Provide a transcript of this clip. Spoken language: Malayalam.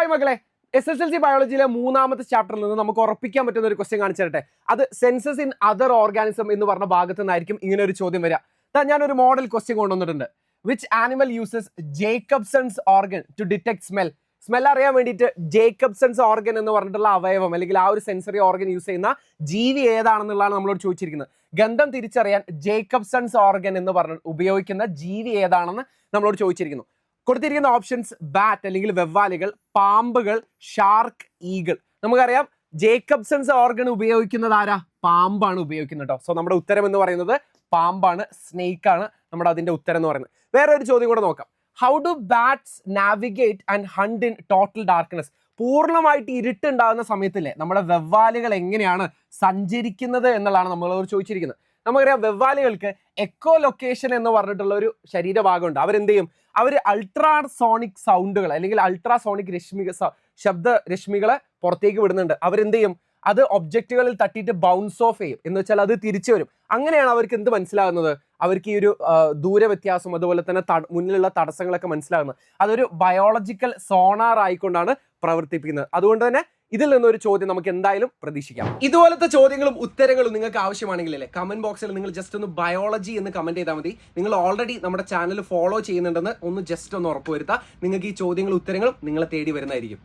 ഹായ് മക്കളെ, SSLC ബയോളജിയിലെ മൂന്നാമത്തെ ചാപ്റ്ററിൽ നിന്ന് നമുക്ക് ഉറപ്പിക്കാൻ പറ്റുന്ന ഒരു ക്വസ്റ്റ്യൻ കാണിച്ചു തരട്ടെ. അത് സെൻസസ് ഇൻ അതർ ഓർഗാനിസം എന്ന് പറഞ്ഞ ഭാഗത്ത് നിന്നായിരിക്കും ഇങ്ങനെ ഒരു ചോദ്യം വരിക. ഞാനൊരു മോഡൽ ക്വസ്റ്റ്യൻ കൊണ്ടുവന്നിട്ടുണ്ട്. Which animal uses Jacobson's organ to detect smell അറിയാൻ വേണ്ടിയിട്ട് ജേക്കബ്സൺസ് ഓർഗൻ എന്ന് പറഞ്ഞിട്ടുള്ള അവയവം അല്ലെങ്കിൽ ആ ഒരു സെൻസറി ഓർഗൻ യൂസ് ചെയ്യുന്ന ജീവി ഏതാണെന്നുള്ളതാണ് നമ്മളോട് ചോദിച്ചിരിക്കുന്നത്. ഗന്ധം തിരിച്ചറിയാൻ ജേക്കബ്സൺസ് ഓർഗൻ എന്ന് പറഞ്ഞ ഉപയോഗിക്കുന്ന ജീവി ഏതാണെന്ന് നമ്മളോട് ചോദിച്ചിരിക്കുന്നു. കൊടുത്തിരിക്കുന്ന ഓപ്ഷൻസ് ബാറ്റ് അല്ലെങ്കിൽ വെവ്വാലുകൾ, പാമ്പുകൾ, ഷാർക്ക്, ഈഗിൾ. നമുക്കറിയാം ജേക്കബ്സൺസ് ഓർഗൻ ഉപയോഗിക്കുന്നത് ആരാ? പാമ്പാണ് ഉപയോഗിക്കുന്നത് കേട്ടോ. സോ നമ്മുടെ ഉത്തരം എന്ന് പറയുന്നത് പാമ്പാണ്, സ്നേക്ക് ആണ് നമ്മുടെ അതിന്റെ ഉത്തരം എന്ന് പറയുന്നത്. വേറെ ഒരു ചോദ്യം കൂടെ നോക്കാം. How do bats navigate and hunt in total darkness? പൂർണ്ണമായിട്ട് ഇരുട്ടുണ്ടാകുന്ന സമയത്തില്ലേ നമ്മുടെ വെവ്വാലുകൾ എങ്ങനെയാണ് സഞ്ചരിക്കുന്നത് എന്നുള്ളതാണ് നമ്മളോട് ചോദിച്ചിരിക്കുന്നത്. നമുക്കറിയാം വെവ്വാലുകൾക്ക് എക്കോ ലൊക്കേഷൻ എന്ന് പറഞ്ഞിട്ടുള്ള ഒരു ശരീരഭാഗമുണ്ട്. അവരെന്ത് ചെയ്യും? അവർ അൾട്രാസോണിക് സൗണ്ടുകൾ അല്ലെങ്കിൽ അൾട്രാസോണിക് ശബ്ദ രശ്മികളെ പുറത്തേക്ക് വിടുന്നുണ്ട്. അവരെന്ത് ചെയ്യും? അത് ഒബ്ജക്റ്റുകളിൽ തട്ടിയിട്ട് ബൗൺസ് ഓഫ് ചെയ്യും. എന്ന് വെച്ചാൽ അത് തിരിച്ചു വരും. അങ്ങനെയാണ് അവർക്ക് എന്ത് മനസ്സിലാകുന്നത്? അവർക്ക് ഈ ഒരു ദൂരവ്യത്യാസം അതുപോലെ തന്നെ മുന്നിലുള്ള തടസ്സങ്ങളൊക്കെ മനസ്സിലാകുന്നത്. അതൊരു ബയോളജിക്കൽ സോണാർ ആയിക്കൊണ്ടാണ് പ്രവർത്തിപ്പിക്കുന്നത്. അതുകൊണ്ട് തന്നെ ഇതിൽ നിന്നൊരു ചോദ്യം നമുക്ക് എന്തായാലും പ്രതീക്ഷിക്കാം. ഇതുപോലത്തെ ചോദ്യങ്ങളും ഉത്തരങ്ങളും നിങ്ങൾക്ക് ആവശ്യമാണെങ്കിൽ അല്ലേ കമന്റ് ബോക്സിൽ നിങ്ങൾ ജസ്റ്റ് ഒന്ന് ബയോളജി എന്ന് കമന്റ് ചെയ്താൽ മതി. നിങ്ങൾ ഓൾറെഡി നമ്മുടെ ചാനൽ ഫോളോ ചെയ്യുന്നുണ്ടെന്ന് ഒന്ന് ജസ്റ്റ് ഒന്ന് ഉറപ്പുവരുത്താം. നിങ്ങൾക്ക് ഈ ചോദ്യങ്ങളും ഉത്തരങ്ങളും നിങ്ങളെ തേടി വരുന്നതായിരിക്കും.